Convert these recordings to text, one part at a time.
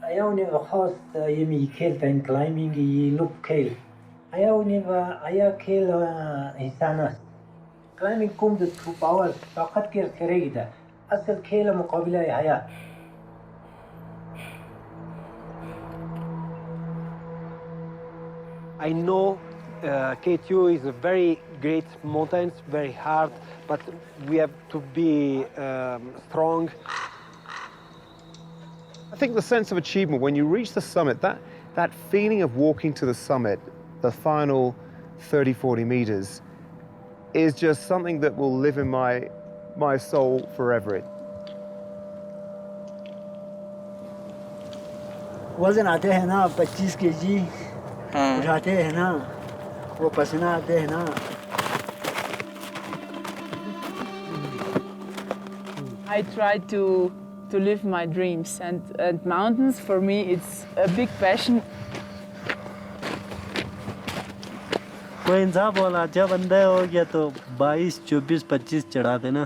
أيوني خاص يمي كيل تين كلايمينج يلوب كيل أيوني أيا كيل إنسانات كلايمينج كوم دو تو باور فقط كيل كريدا أصل كيل مقابلة حياة. I know K2 is a very great mountain, very hard, but we have to be strong. I think the sense of achievement when you reach the summit, that feeling of walking to the summit, the final 30, 40 meters, is just something that will live in my soul forever. वजन आते हैं ना 25 KG उठाते हैं ना वो पसीना आते हैं ना I try to live my dreams and mountains for me it's a big passion. कोई इंसान बोला अच्छा बंदा हो गया तो 22 24 25 चढ़ाते ना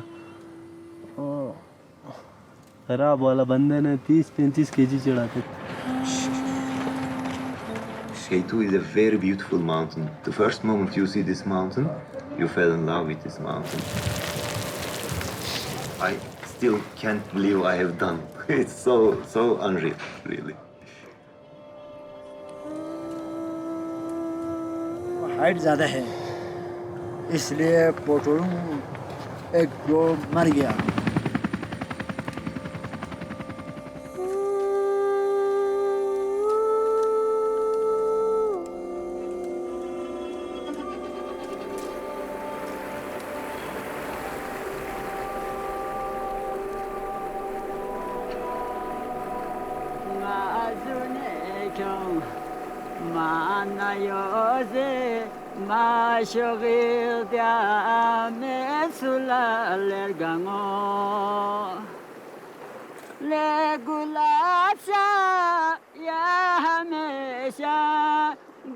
खराब वाला बंदे ने 30 35 केजी चढ़ाते. K2 is a very beautiful mountain. The first moment you see this mountain, you fell in love with this mountain. I still can't believe I have done. It's so unreal, really. Height ज़्यादा है इसलिए पोटोलू एक दो मर गया. Ma shogil dia mesula lergango le gulasa ya hamesha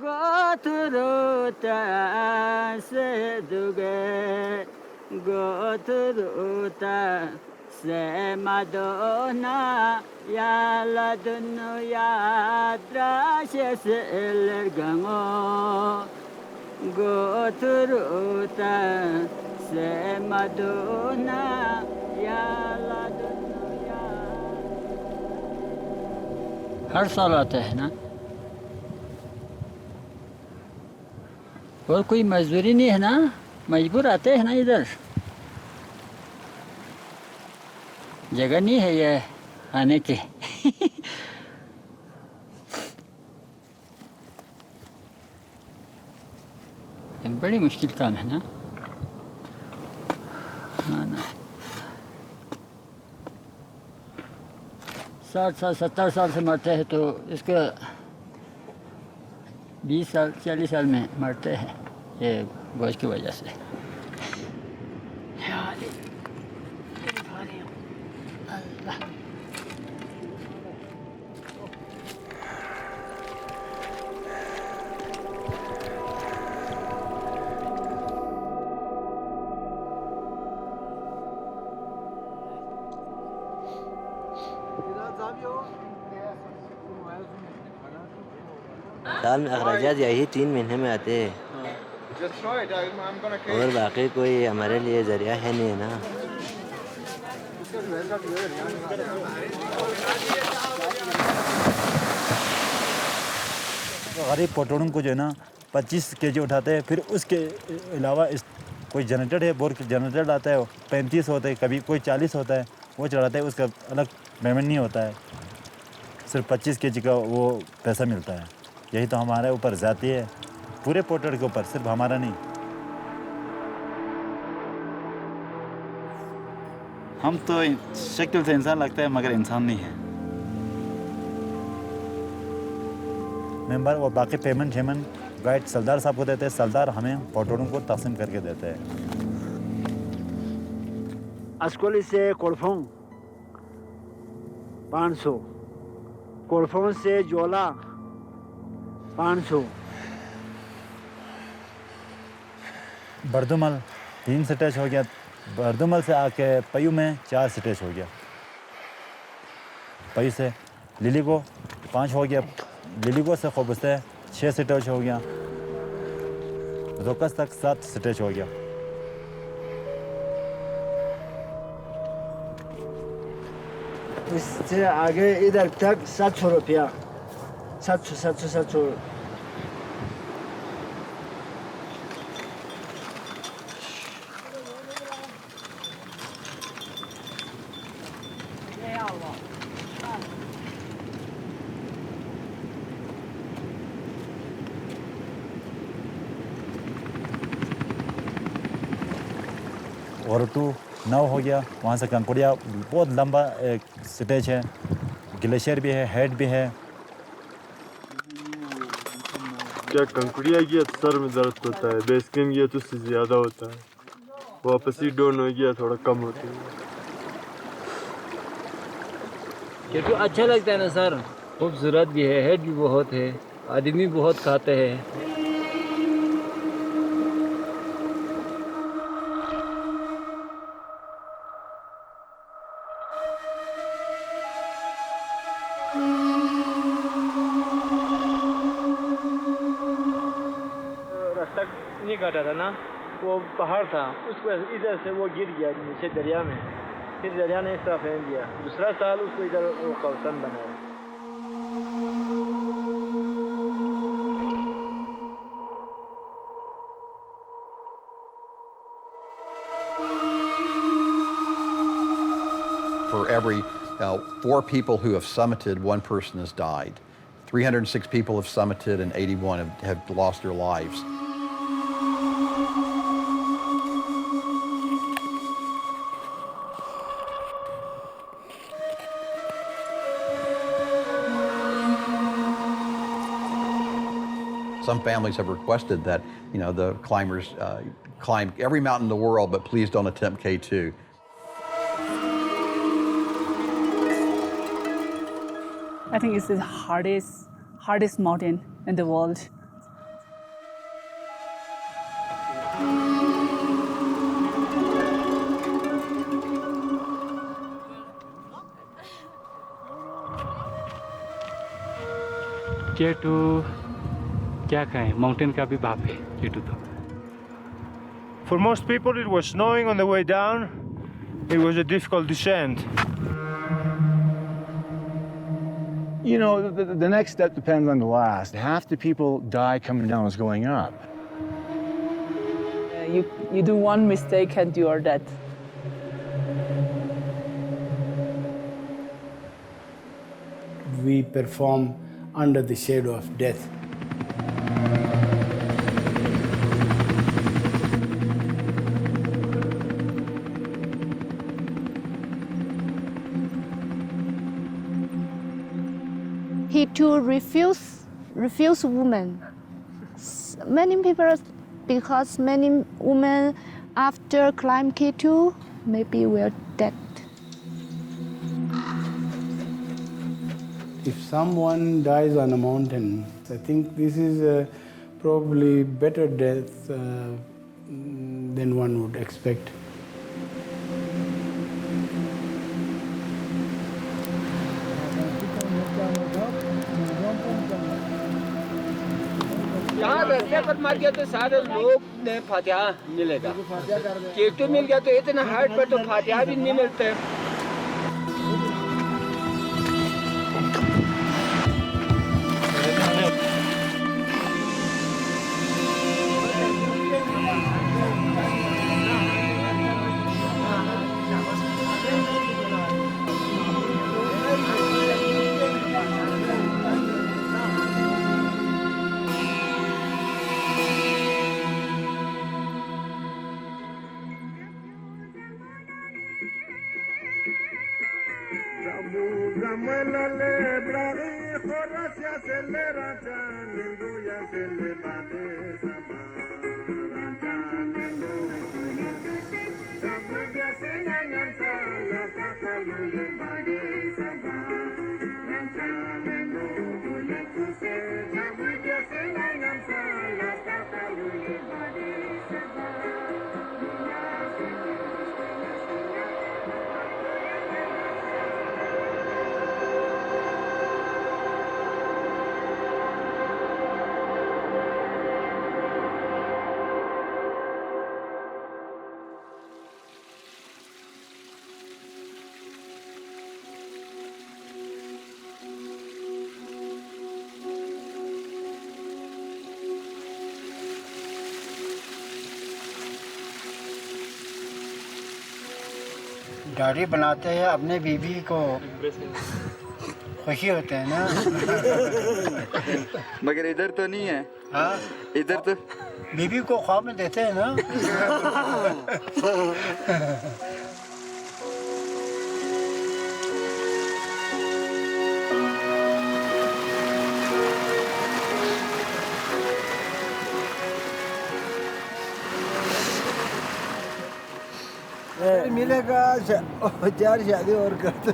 goturuta seduge goturuta se madonna ya la dunya drashe lergango Goturuta se Madonna ya la dunya. हर साल आते हैं ना और कोई मजदूरी नहीं है ना मजबूर आते हैं ना इधर जगह नहीं है ये आने की. बड़ी मुश्किल काम है ना. हाँ ना 60 साल 70 साल से मरते हैं तो इसका 20 साल 40 साल में मरते हैं ये बोझ की वजह से. साल में अखराजात यही 3 महीने में आते हैं और बाकी कोई हमारे लिए ज़रिया है नहीं है ना. गरीब पोटोड़ों को जो है ना 25 केजी उठाते हैं. फिर उसके अलावा कोई जनरेटर है बोर जनरेटर आता है 35 होता है कभी कोई 40 होता है वो चढ़ाते हैं. उसका अलग पेमेंट नहीं होता है सिर्फ 25 केजी का वो पैसा मिलता है. यही तो हमारे ऊपर ज़ाती है पूरे पोटर के ऊपर सिर्फ हमारा नहीं. हम तो शक्ल से इंसान लगता है मगर इंसान नहीं है. मेंबर और बाकी पेमेंट गाइड सरदार साहब को देते हैं. सरदार हमें पोटरों को तकसीम करके देते हैं. अस्कोली से कोल्फों 500 कोल्फों से जोला 500 बर्दुमल 3 स्टेज हो गया. बर्दुमल से आके पयू में 4 स्टेज हो गया. पयू से लिलीगो 5 हो गया लिलिगो से खबुस्ते 6 स्टेज हो गया रोकस तक 7 स्टेज हो गया इससे आगे इधर तक 700 रुपया 700 और 2 9 हो गया वहाँ से कंकुड़िया बहुत लंबा एक स्टेज है ग्लेशियर भी है हेड भी है क्या कंकुड़िया गया तो सर में दर्द होता है बेस कैंप गया तो उससे ज़्यादा होता है वापस ही डाउन हो गया थोड़ा कम होता है ये तो अच्छा लगता है ना सर खूबसूरत भी है हेड भी बहुत है आदमी बहुत खाते हैं रास्ता नहीं काटा था ना वो पहाड़ था उसको इधर से वो गिर गया नीचे दरिया में फिर दरिया ने इस तरह फेंक दिया दूसरा साल उसको इधर वो कब्रिस्तान बनाया For every 4 people who have summited, 1 person has died. 306 people have summited and 81 have lost their lives. Some families have requested that, the climbers climb every mountain in the world, but please don't attempt K2. I think it's the hardest mountain in the world. K2 क्या कहें mountain का भी बाप है K2 तो For most people it was snowing on the way down it was a difficult descent You know, the next step depends on the last. Half the people die coming down as going up. You do one mistake and you are dead. We perform under the shadow of death. He too refuse women. Many people, because many women after climb K2 maybe were dead. If someone dies on a mountain, I think this is probably better death than one would expect. यहाँ रास्ते पर मर गया तो सारे लोग ने फातिहा मिलेगा K2 मिल गया तो इतना हाइट पर तो फातिहा भी नहीं मिलते दाढ़ी बनाते हैं अपने बीवी को खुशी होते हैं ना। मगर इधर तो नहीं है। हाँ इधर तो बीवी को ख्वाब में देते हैं ना। मिलेगा 4 शादी और करते।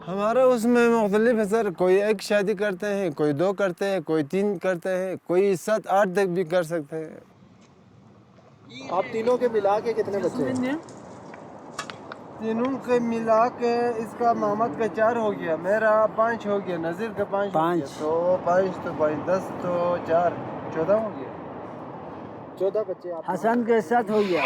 हमारा उसमें मुख्तलिफ है सर, कोई एक शादी करते हैं, कोई 2 करते हैं, कोई 3 करते हैं, कोई 7-8 तक भी कर सकते हैं। आप तीनों के मिला के कितने बच्चे हैं? तीनों के मिला के इसका मोहम्मद का 4 हो गया, मेरा 5 हो गया, नज़ीर का 5 हो गया, तो 5 तो 10 तो 4 14 हो गया। 14 बच्चे आप। हसन के साथ हो गया।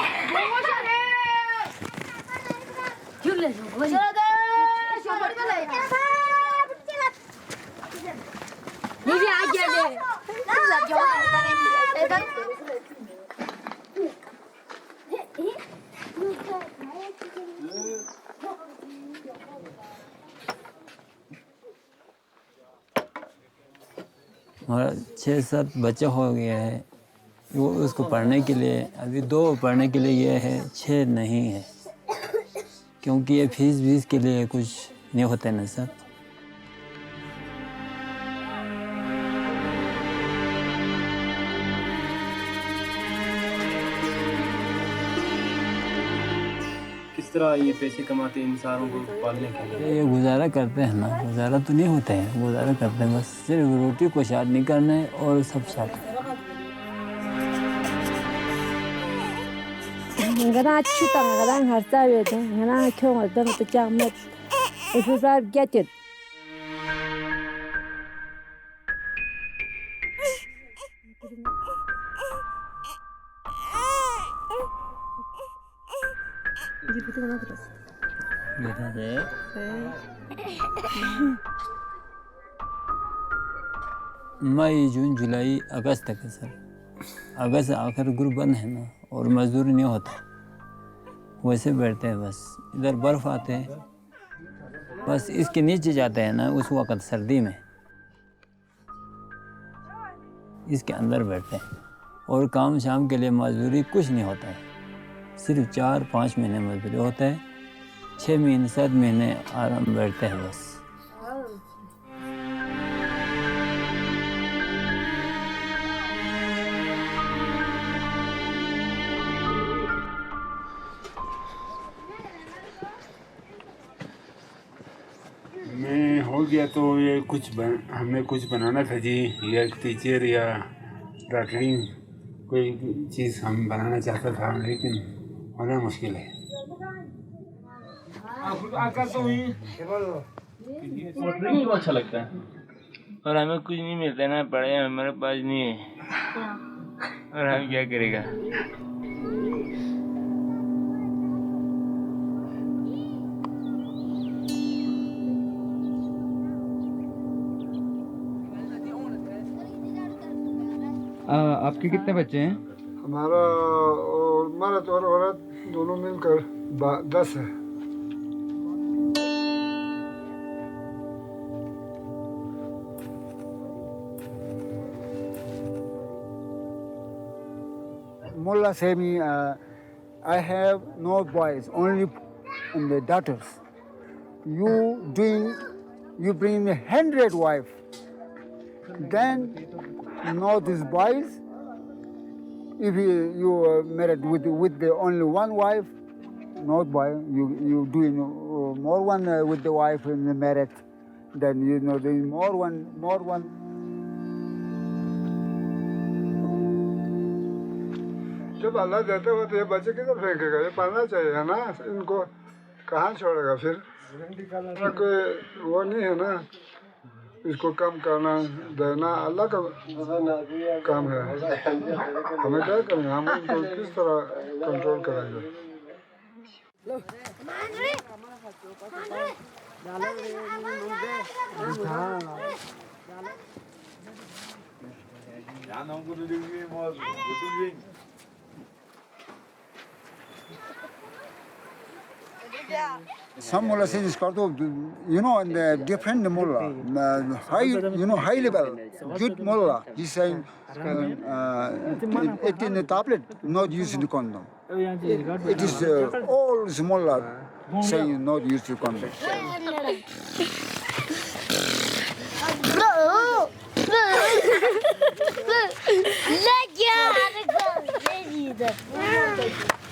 हमारा 6-7 बच्चा हो गया है, वो उसको पढ़ने के लिए अभी 2 पढ़ने के लिए ये है, 6 नहीं है, क्योंकि ये फीस के लिए कुछ नहीं होता है ना सर। किस तरह ये पैसे कमाते हैं इंसानों को पालने के लिए? ये गुजारा करते हैं ना, गुजारा तो नहीं होता है, गुजारा करते हैं बस, सिर्फ रोटी को शाद नहीं करना है और सब शाद। ngana chuta ngana harta wede ngana kyong da to chang met if you get it मई जून जुलाई अगस्त तक है सर। अगस्त आखिर ग्रुप बंद है ना और मजदूरी नहीं होता, वैसे बैठते हैं बस। इधर बर्फ़ आते हैं बस, इसके नीचे जाते हैं ना उस वक़्त सर्दी में, इसके अंदर बैठते हैं और काम शाम के लिए मजदूरी कुछ नहीं होता है, सिर्फ 4-5 महीने मजदूरी होता है, 6 महीने 7 महीने आराम बैठते हैं बस। मैं हो गया तो ये हमें कुछ बनाना था जी, या टीचर या डॉक्टरिंग कोई चीज़ हम बनाना चाहता था, लेकिन होना मुश्किल है। नहीं अच्छा लगता है और हमें कुछ नहीं मिलता ना, पढ़े हमारे पास नहीं है और हम क्या करेगा। आपके कितने बच्चे हैं? हमारा और मर्द और औरत दोनों मिलकर 10 है। Mullah said me, I have no boys, only the daughters. You bring me 100 wife. Then know these boys. If you are married with the only one wife, not boy, you doing more one with the wife in the married. Then you know doing more one. जब अल्लाह देता हो तो ये बच्चे किधर फेंकेगा, ये पढ़ना चाहिए है ना, इनको कहाँ छोड़ेगा फिर, कोई वो नहीं है ना, इसको कम करना देना अल्लाह का काम है, हमें क्या करेंगे, हम इनको किस तरह कंट्रोल करेंगे। Some mullah says, you know, and different mullah, high level, good mullah. He's saying, it in the tablet, not using condom. It is all the mullah saying not use the condom.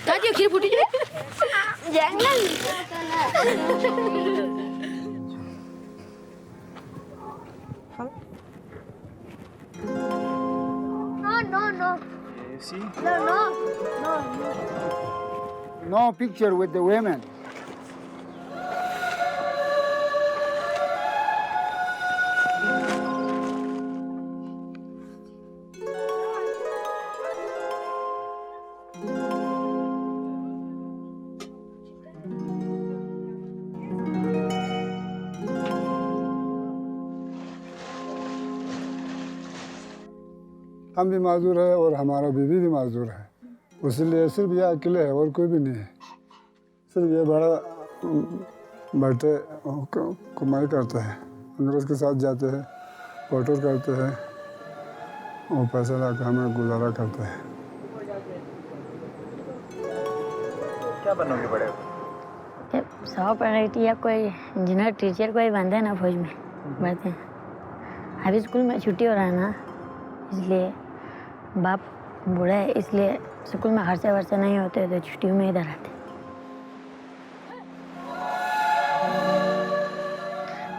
Tadi akhir putih je. Jangan. No. See? No. No picture with the women. हम भी माजूर है और हमारा बीवी भी माजूर है, इसलिए सिर्फ ये अकेले है और कोई भी नहीं है। सिर्फ ये बड़ा बैठे कमाई करते हैं, अंदर उसके साथ जाते हैं, ऑटो करते हैं और पैसा लाकर हमें गुजारा करते हैं। क्या बनोगे बड़े? सब पढ़ाई या कोई इंजीनियर टीचर कोई बनते हैं ना, फौज में बढ़ते हैं। अभी स्कूल में छुट्टी हो रहा है ना, इसलिए बाप बूढ़ा है, इसलिए स्कूल में खर्चे वर्चे नहीं होते तो छुट्टियों में इधर आते।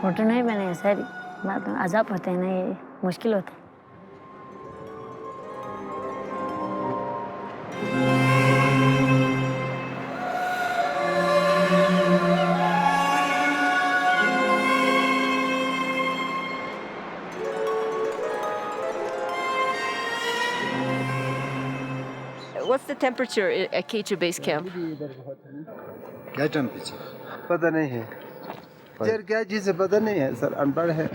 फोटो नहीं बने सर, बात अजाब होते हैं ना, ये मुश्किल होता है। What's the temperature at K2 base camp? क्या टेम्परेचर पता नहीं है सर, क्या चीज़ है पता नहीं है सर, अनपढ़ है।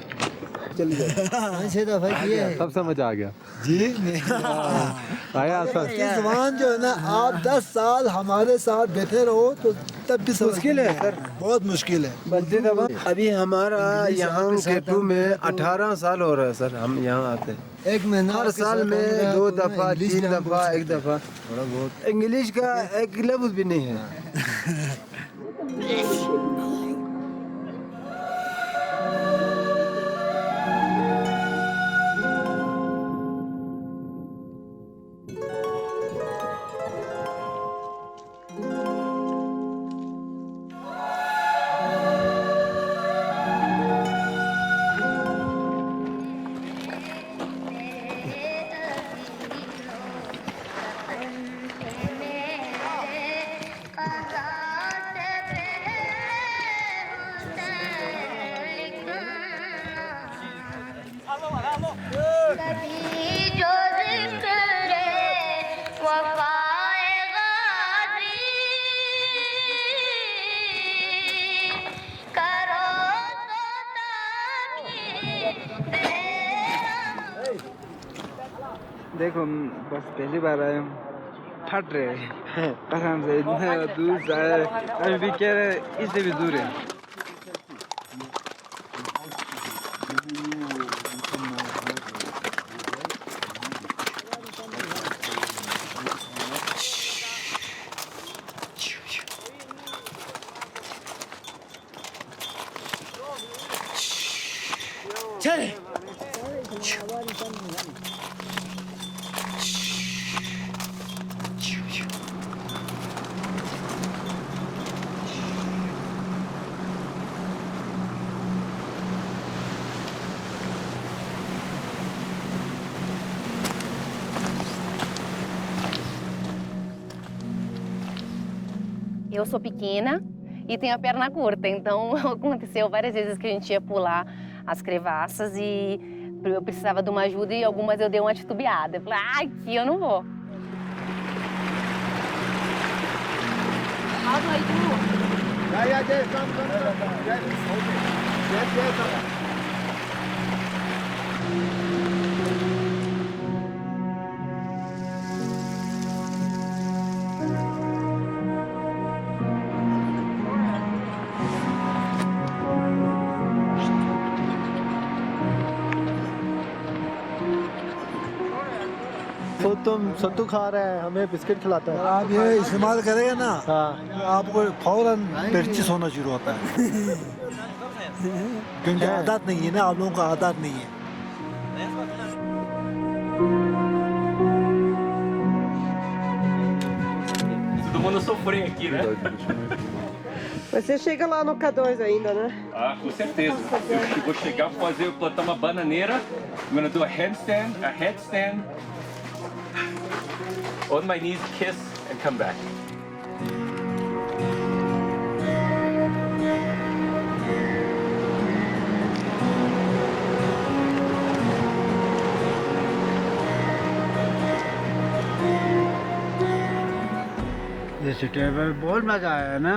चलिए 6 दफा किए हैं। सब समझ आ गया जी आया सर। जवान जो है ना, आप 10 साल हमारे साथ बैठे रहो तो तब भी मुश्किल है सर, बहुत मुश्किल है। अभी हमारा यहाँ K2 में 18 साल हो रहा है सर, हम यहाँ आते हैं। एक महीना हर साल में 2 दफा 3 दफा 1 दफा। थोड़ा बहुत इंग्लिश का एक लफ्ज भी नहीं है। देखो बस पहली बार आए हम, फट रहे हैं कसम से, इतना दूर से आए, अभी भी कह रहे इससे भी दूर है। चले Eu sou pequena e tenho a perna curta, então aconteceu várias vezes que a gente ia pular as crevasses e eu precisava de uma ajuda e algumas eu dei uma titubeada. Eu falei, ah, aqui eu não vou. How do I do? तो तुम सत्तू खा रहे हैं, हमें biscuit खिलाता है। आप ये इस्तेमाल करेंगे ना, तो आपको फौरन पेचिश होना शुरू होता है। क्योंकि आदत नहीं है ना, आप लोगों को आदत नहीं है। Todo mundo sofrer aqui, né? Você chega lá no K2 ainda, né? Ah, com certeza. Eu vou chegar, plantar uma bananeira. I'm gonna do a headstand, on my knees, kiss, and come back. ये setae में बहुत मजा आया ना,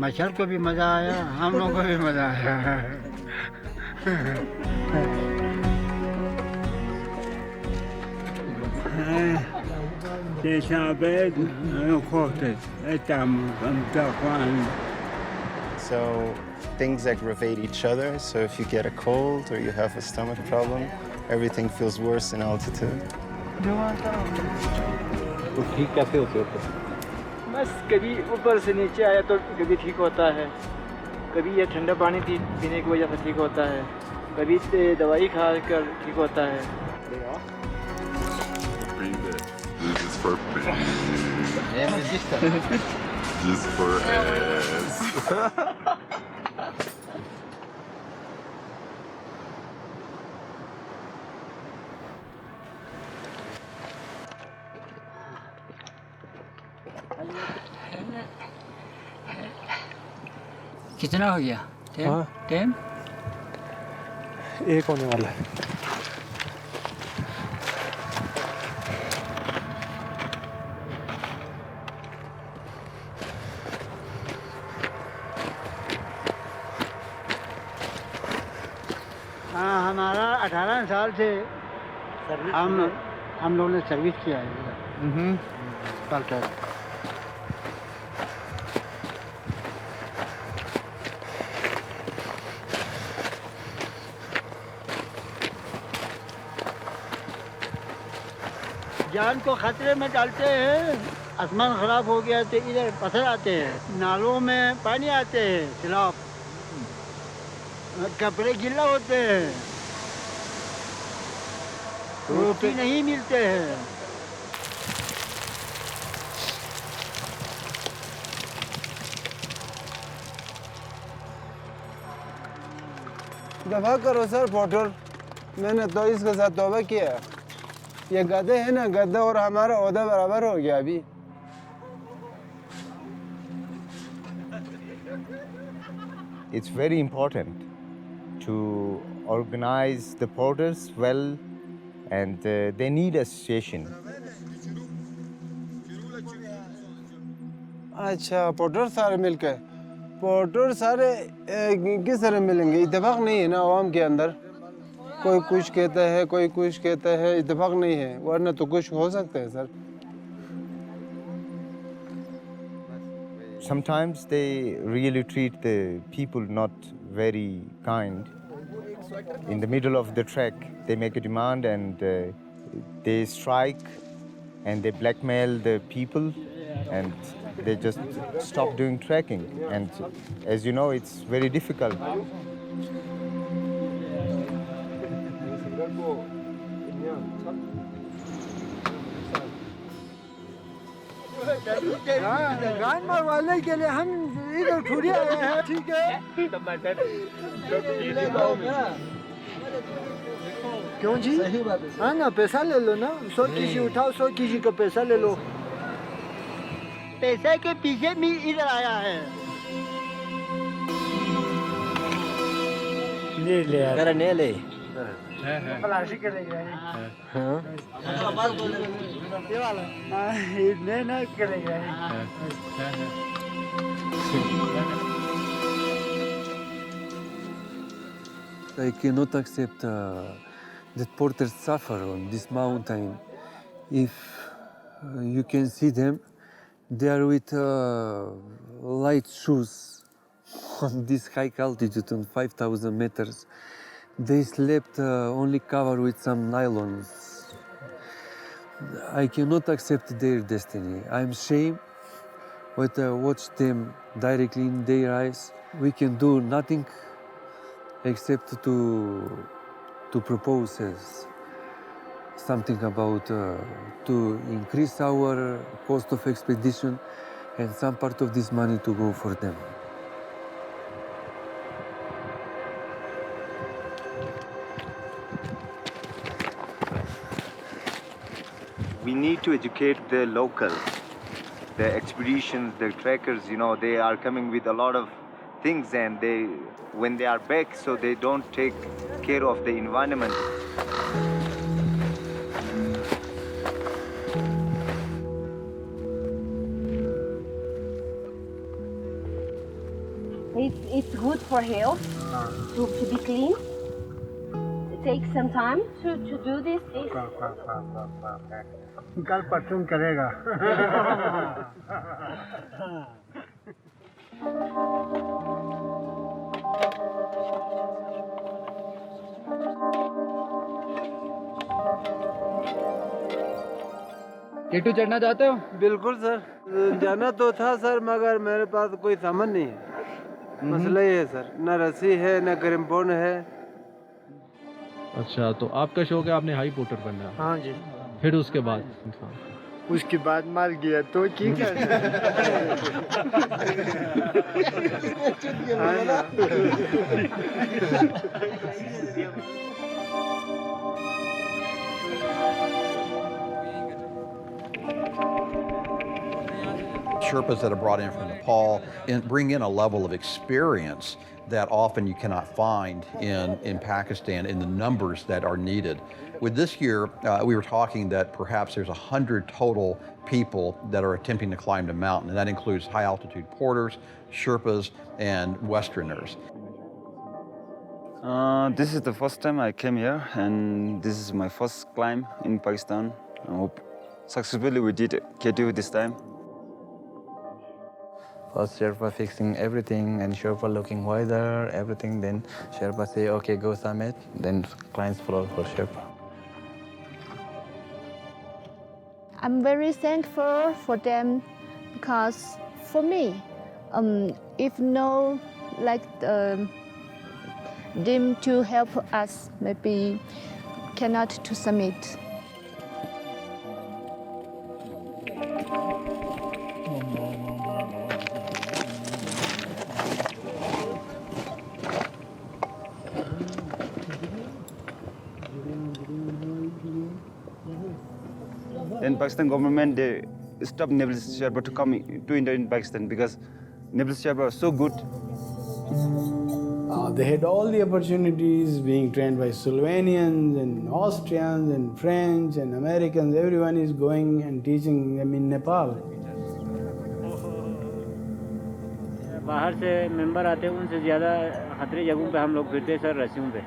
मच्छर को भी मजा आया, हम लोगों को भी मजा आया। So things aggravate each other. So if you get a cold or you have a stomach problem, everything feels worse in altitude. तो ठीक कैसे होते हो? बस कभी ऊपर से नीचे आया तो कभी ठीक होता है, कभी ये ठंडा पानी पीने की वजह से ठीक होता है, कभी दवाई खा कर ठीक होता है। This is for just for ass. कितना हो गया? 10? एक होने वाला है। हाँ, हमारा 18 साल से हम लोगों ने सर्विस किया है। डॉक्टर जान को खतरे में डालते हैं। आसमान खराब हो गया तो इधर पत्थर आते हैं, नालों में पानी आते हैं, खिलाफ कपड़े गीला होते हैं, रोटी नहीं मिलते हैं। दफा करो सर पोर्टर, मैंने तो इसके साथ तौबा किया। ये गधे हैं ना, गधा और हमारा ओहदा बराबर हो गया अभी। It's very important to organize the porters well, and they need association. अच्छा, पोर्टर सारे मिलकर, पोर्टर सारे किस तरह मिलेंगे? इत्तेफाक नहीं है ना आवाम के अंदर, कोई कुछ कहता है, कोई कुछ कहता है, इत्तेफाक नहीं है, वरना तो कुछ हो सकता है sir. Sometimes they really treat the people not very kind. In the middle of the trek, they make a demand and they strike and they blackmail the people and they just stop doing trekking. And as you know, it's very difficult. गान मरवाने के लिए हम इधर थोड़ी आए हैं, ठीक है? क्यों जी? हाँ ना, पैसा ले लो ना, 100 केजी उठाओ, 100 केजी का पैसा ले लो। पैसे के पीछे भी इधर आया है। ले ले यार, नहीं ले। प्लास्टिक के ले गए। हाँ। इतने ना के ले गए। I cannot accept that porters suffer on this mountain. If you can see them, they are with light shoes on this high altitude on 5,000 meters. They slept only covered with some nylons. I cannot accept their destiny. I'm ashamed when I watch them directly in their eyes. We can do nothing except to propose something about to increase our cost of expedition and some part of this money to go for them. We need to educate the locals, the expeditions, the trekkers, you know, they are coming with a lot of things, and when they are back, so they don't take care of the environment. It's good for health to be clean. It takes some time to do this. कल परसों करेगा केटू चढ़ना चाहते हो? बिल्कुल sir, जाना तो था सर, मगर मेरे पास कोई सामान नहीं है। मसला ये है सर, न रस्सी है, न क्रिम्पोन है। अच्छा, तो आपका शौक है, आपने हाई पोर्टर बनना है। हाँ जी। फिर उसके बाद उसके बाद मार गया तो ठीक है Sherpas that are brought in from Nepal and bring in a level of experience that often you cannot find in Pakistan in the numbers that are needed. With this year, we were talking that perhaps there's 100 total people that are attempting to climb the mountain, and that includes high altitude porters, Sherpas, and Westerners. This is the first time I came here, and this is my first climb in Pakistan. I hope successfully we did K2 this time. First Sherpa fixing everything and Sherpa looking weather, everything. Then Sherpa say, okay, go summit. Then clients follow for Sherpa. I'm very thankful for them because for me, if no them to help us, maybe cannot to summit. Then Pakistan government, they stopped Naval Sherpa to come to India in Pakistan because Naval Sherpa was so good. They had all the opportunities being trained by Slovenians and Austrians and French and Americans. Everyone is going and teaching them in Nepal. बाहर से member आते हैं, उनसे ज़्यादा खतरे जगहों पे हम लोग फिरते सर, रस्सियों पे।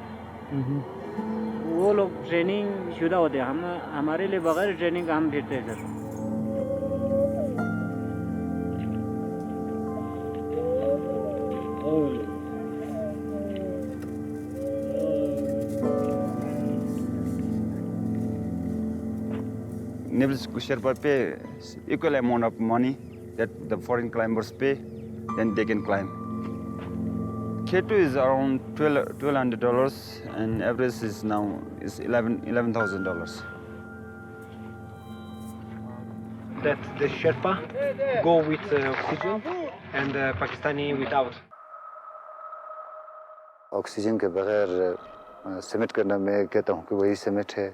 वो लोग ट्रेनिंग शुदा होते हैं, हम हमारे लिए बगैर ट्रेनिंग का हम फिरते हैं sir. Naval Sherpa pay equal amount of money that the foreign climbers pay, then they can climb. K2 is around $1,200 and average is now is $11,000. That the Sherpa go with oxygen and Pakistani without. Oxygen के बगैर summit करना मैं कहता हूँ कि वही summit है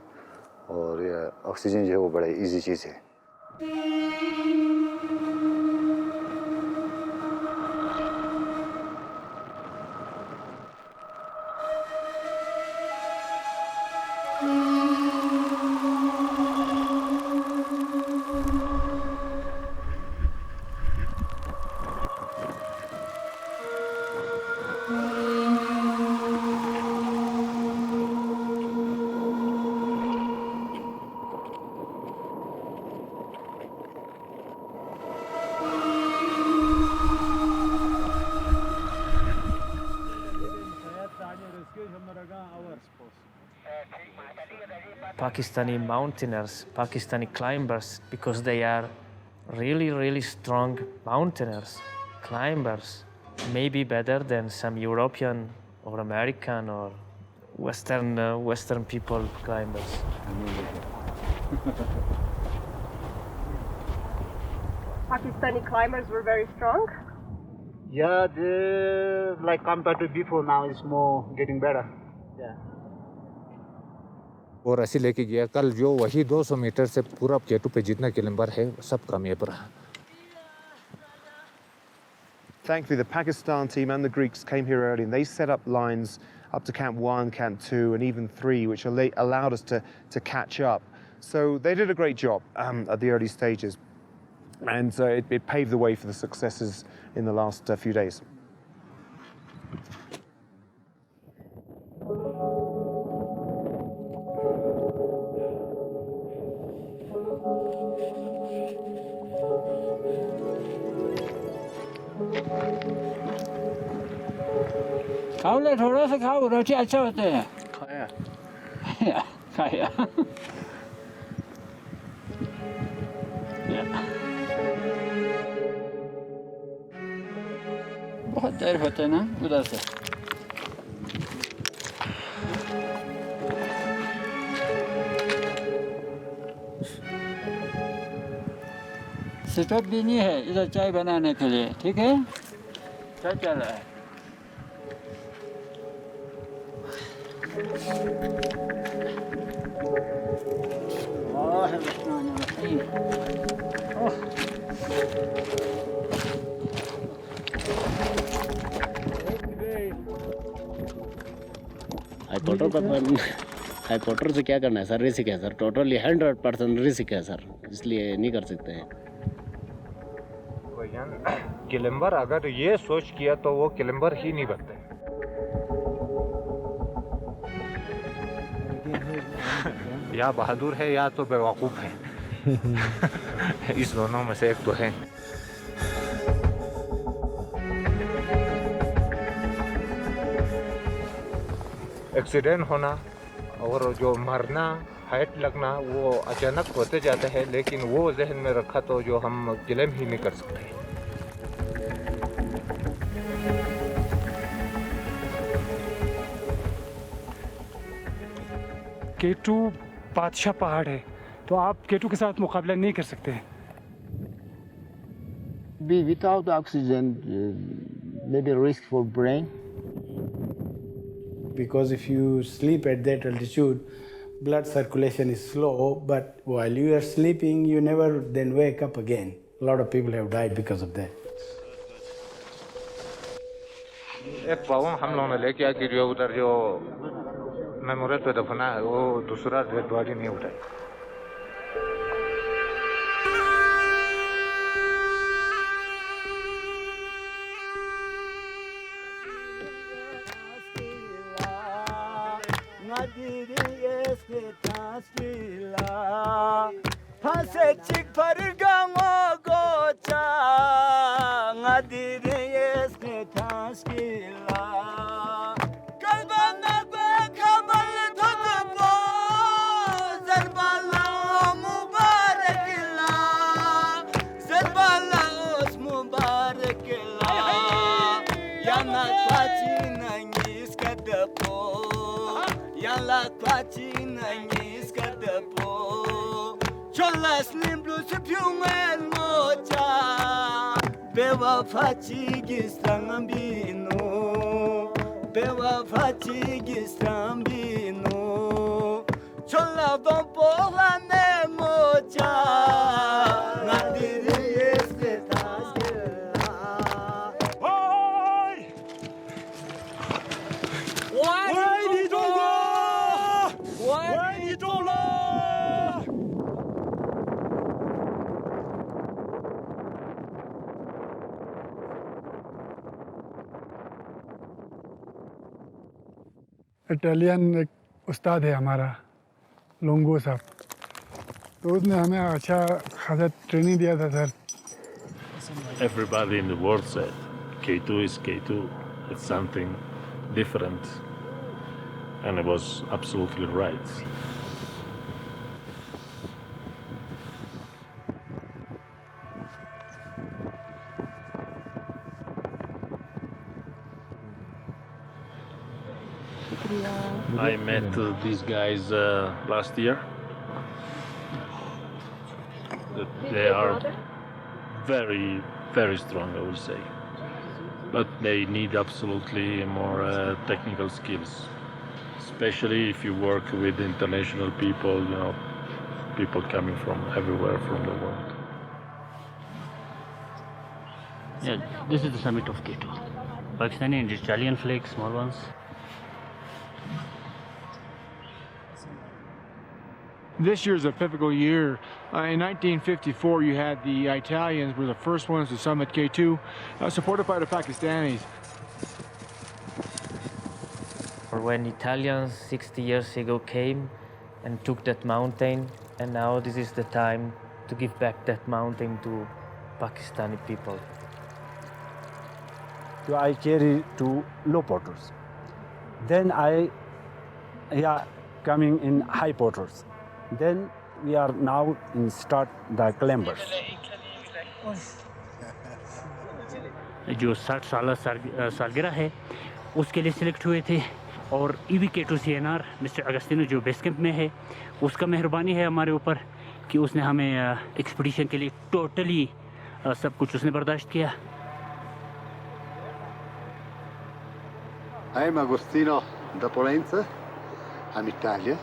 और ये ऑक्सीजन जो है वो बड़ा इजी चीज़ है। Pakistani mountaineers, Pakistani climbers, because they are really, really strong mountaineers, climbers, maybe better than some European or American or Western people climbers. Pakistani climbers were very strong. Yeah, like compared to before, now it's more getting better. Yeah. और ऐसे लेके गया कल जो वही 200 metre से पूरा केटू पे जितना किलोमीटर है सब कम पर रहा. Thankfully, the Pakistan team and the Greeks came here early and they set up lines up to Camp 1, Camp 2 and even 3, which allowed us to catch up. So they did a great job at the early stages. And it paved the way for the successes in the last few days. खाओ ले थोड़ा सा खाओ रोटी अच्छा होता है खाया खाया बहुत देर होता है ना उधर से स्टोव भी नहीं है इधर चाय बनाने के लिए ठीक है चाय चल रहा है हाईपोटर से क्या करना है सर रिस्क है सर टोटली 100% रिस्क है सर इसलिए नहीं कर सकते हैं क्लाइंबर अगर ये सोच किया तो वो क्लाइंबर ही नहीं बनते या बहादुर है या तो बेवकूफ़ है इस दोनों में से एक तो है एक्सीडेंट होना और जो मरना हाइट लगना वो अचानक होते जाते हैं लेकिन वो जहन में रखा तो जो हम क्लेम ही नहीं कर सकते केटू बादशाह पहाड़ है तो आप केटू के साथ मुकाबला नहीं कर सकते Without oxygen, maybe risk for brain. Because if you sleep at that altitude, blood circulation is slow, but while you are sleeping, you never then wake up again. A lot of people have died because of that. एक पावन हम लोगों ने लेके आया कि जो उधर जो मेमोरियल पे दफना है वो दूसरा डेड बॉडी नहीं उठाई इटालियन एक उस्ताद है हमारा लोंगो साहब तो उसने हमें अच्छा खासा ट्रेनिंग दिया था sir Everybody in the world said K2 is K2 it's something different and it was absolutely right I met these guys last year. They are very, very strong, I would say. But they need absolutely more technical skills, especially if you work with international people, you know, people coming from everywhere from the world. Yeah, this is the summit of K2. Pakistani and Italian flags, small ones. This year's a pivotal year. In 1954, you had the Italians were the first ones to summit K2, supported by the Pakistanis. When Italians 60 years ago came and took that mountain, and now this is the time to give back that mountain to Pakistani people. So I carry to low porters. Then coming in high porters. Then we are now in start the climbers. जो 60 साल सालगिरह है उसके लिए select हुए थे और EV K2 CNR mister अगस्तिनो जो बेस कैंप में है उसका मेहरबानी है हमारे ऊपर कि उसने हमें एक्सपीडिशन के लिए टोटली सब कुछ उसने बर्दाश्त किया. I am Agostino da Polenza. I'm Italian.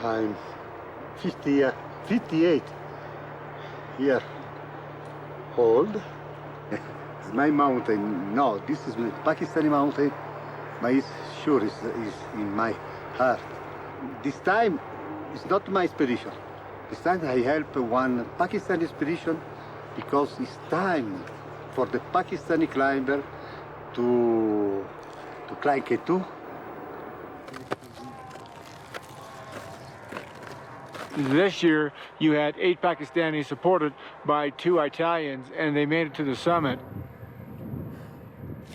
I'm 58 years old. It's my mountain. No, this is a Pakistani mountain, but it's sure it's in my heart. This time, it's not my expedition. This time I help one Pakistani expedition because it's time for the Pakistani climber to climb K2. This year, you had 8 Pakistanis supported by 2 Italians, and they made it to the summit.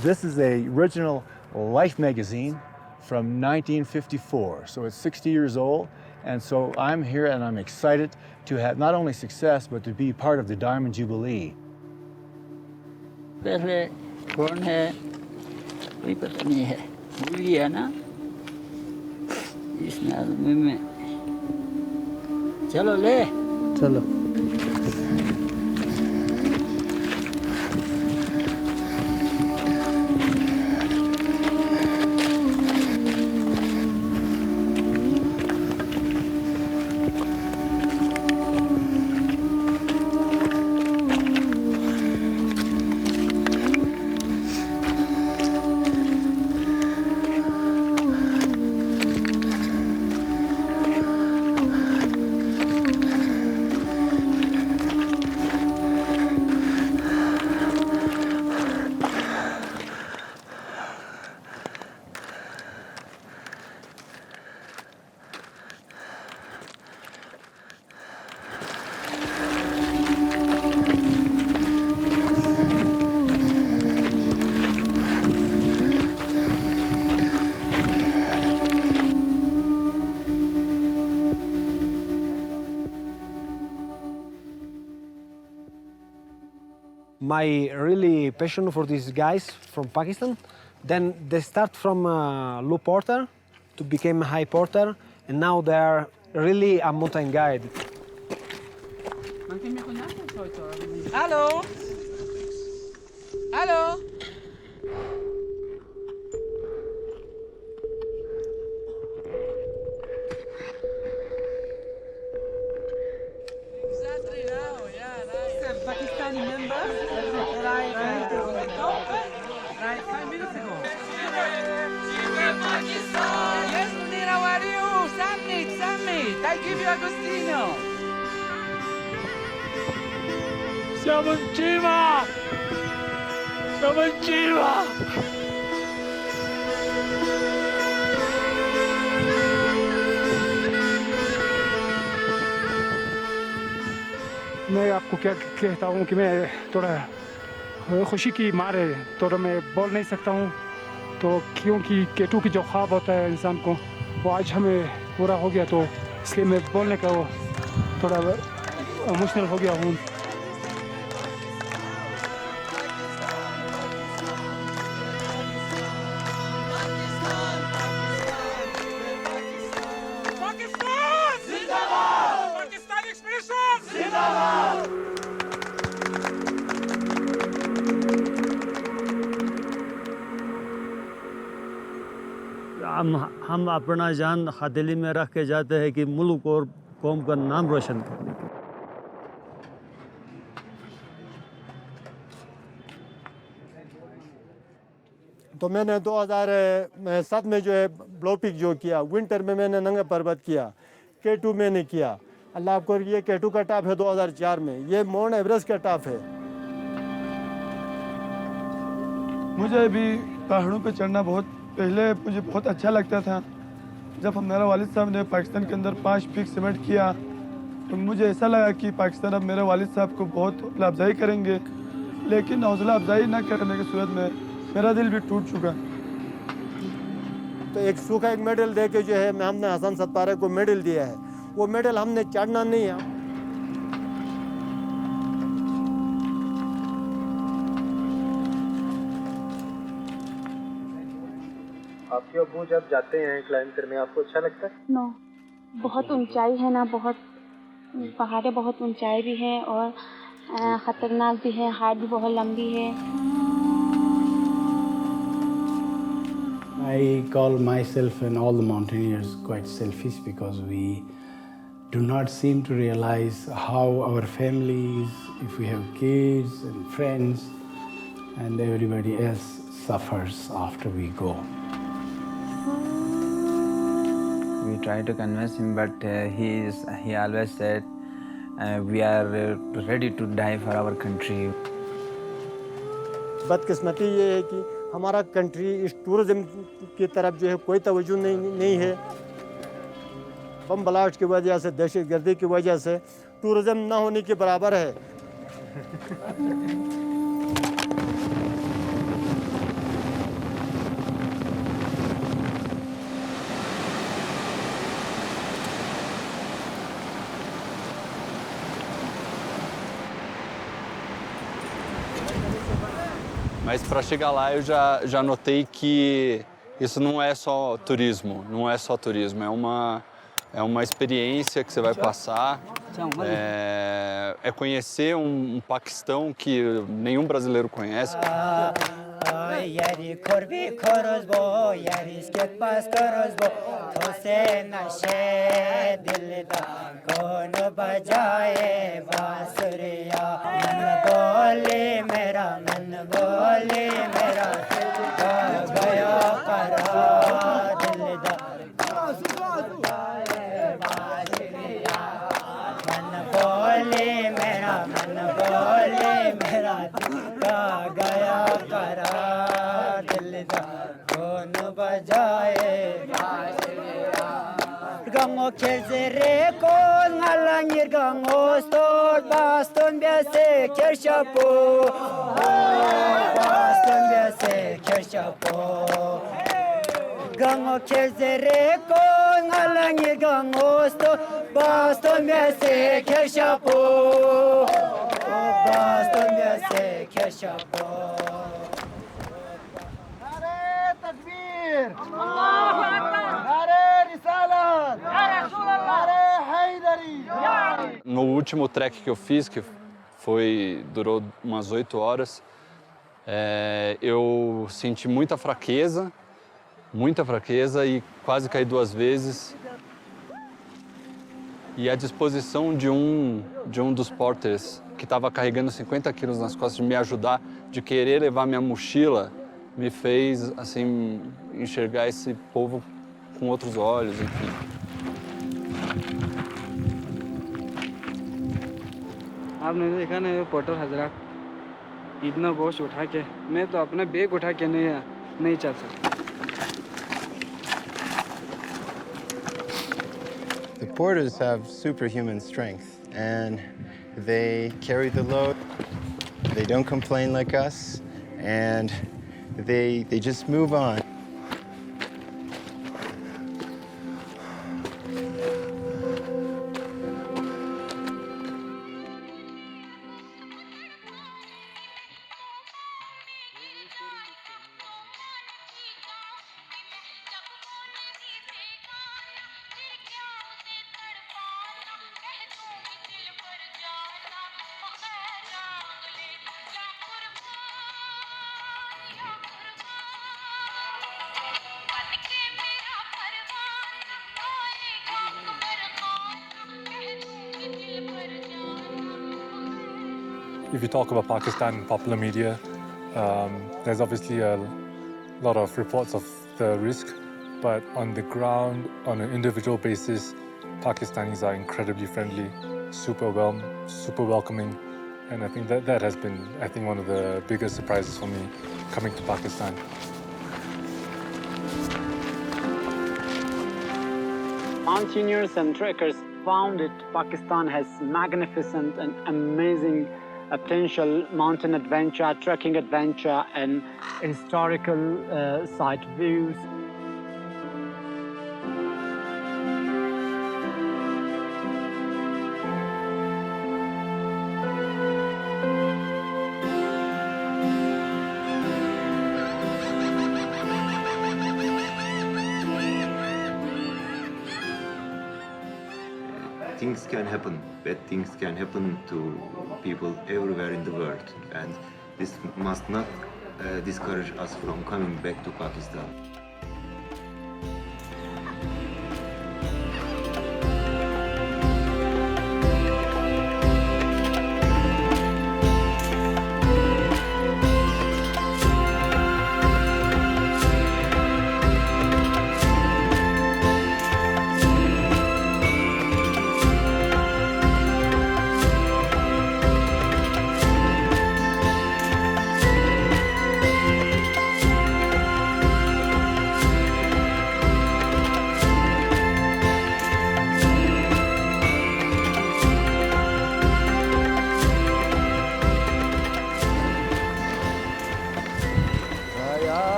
This is a original Life magazine from 1954, so it's 60 years old, and so I'm here and I'm excited to have not only success, but to be part of the Diamond Jubilee. कौन है कोई पता नहीं है भूल गया ना इस आदमी में चलो ले चलो My really passion for these guys from Pakistan, then they start from low porter to become high porter, and now they are really a mountain guide. Hello? Hello? Pakistani member arrived at the top, right 5 minutes ago. Yes, Munir, how are you? Summit. I give you Agostino. Siamo in cima! Siamo in cima! मैं आपको क्या कहता हूँ कि मैं थोड़ा खुशी की मारे थोड़ा मैं बोल नहीं सकता हूँ तो क्योंकि K2 की जो ख्वाब होता है इंसान को वो आज हमें पूरा हो गया तो इसलिए मैं बोलने का थोड़ा इमोशनल हो गया हूँ. हम अपना जान हथेली में रख के जाते हैं कि मुल्क और कौम का नाम रोशन करने के। तो मैंने 2007 में जो है ब्लोपिक जो किया, विंटर में मैंने नंगा पर्वत किया, K2 मैंने किया। अल्लाह को ये K2 का टॉप है 2004 में, ये माउंट एवरेस्ट का टॉप है। मुझे भी पहाड़ों पे चढ़ना पहले मुझे बहुत अच्छा लगता था। जब मेरा वालिद साहब ने पाकिस्तान के अंदर 5 पीक सिमेंट किया तो मुझे ऐसा लगा कि पाकिस्तान अब मेरे वालिद साहब को बहुत हौसला अफजाई करेंगे, लेकिन हौसला अफजाई न करने की सूरत में मेरा दिल भी टूट चुका। तो एक सूखा एक मेडल दे के जो है हमने हसन सत्तारे को मेडल दिया है, वो मेडल हमने चढ़ना नहीं है। आपके अब्बू जब जाते हैं क्लाइंब करने, आपको अच्छा लगता है? नो, बहुत ऊंचाई है ना, बहुत पहाड़ें, बहुत ऊंचाई भी है और ख़तरनाक भी है, हाइट भी बहुत लंबी है। I call myself and all the mountaineers quite selfish because we do not seem to realize how our families, if we have kids and friends and everybody else suffers after we go. We try to convince him, but he always said, we are ready to die for our country. बदकिस्मती ये है कि हमारा country इस tourism की तरफ जो है कोई तवज्जो नहीं है। बम ब्लास्ट की वजह से, दहशतगर्दी की वजह से टूरिज्म ना होने के बराबर है। Mas para chegar lá eu já notei que isso não é só turismo, é uma experiência que você vai passar, é conhecer um Paquistão que nenhum brasileiro conhece. No último trek que eu fiz, que durou umas 8 horas, eu senti muita fraqueza e quase caí 2 vezes. E a disposição de um dos porters que estava carregando 50 quilos nas costas de me ajudar, de querer levar minha mochila, me fez assim enxergar esse povo com outros olhos, enfim. आपने देखा ना ये porter हजरात इतना बोझ उठा के, मैं तो अपना बैग उठा के नहीं चल सकता। The porters have superhuman strength and they carry the load. They don't complain like us and they just move on. if you talk about Pakistan in popular media, there's obviously a lot of reports of the risk, but on the ground, on an individual basis, Pakistanis are incredibly friendly, super welcoming, and I think that has been, I think, one of the biggest surprises for me coming to Pakistan. Mountaineers and trekkers found that Pakistan has magnificent and amazing potential mountain adventure, trekking adventure, and historical site views. Things can happen, bad things can happen to people everywhere in the world, and this must not discourage us from coming back to Pakistan.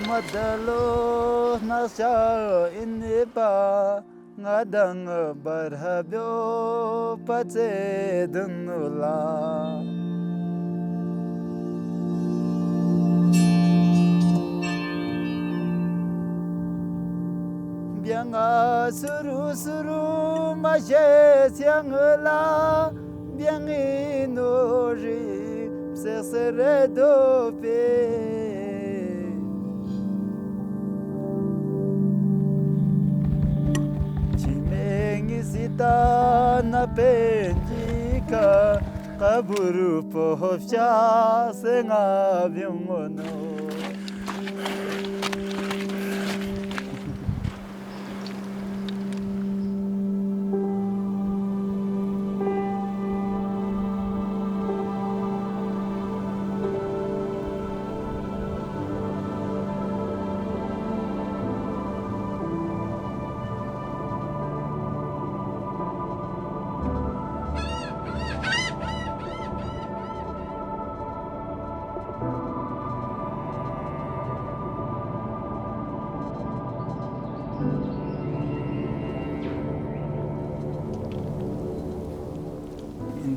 Madalo nasha inipa ngadang barhabyo pace dunula bianga suru suru mashe siangla biangi nori sesere dope Sita na penjika kaburu pohofcha senga byungono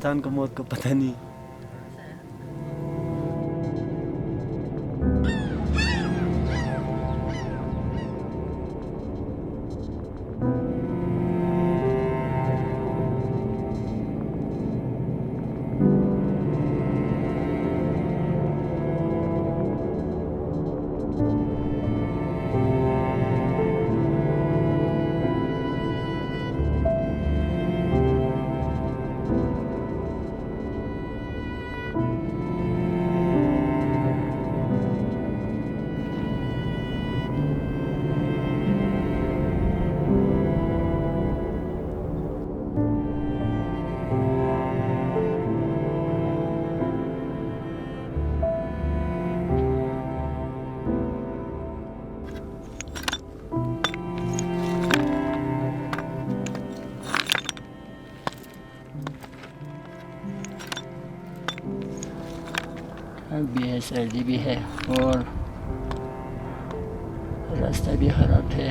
इंसान को मौत का पता नहीं भी है, सर्दी भी है और रास्ता भी खराब है।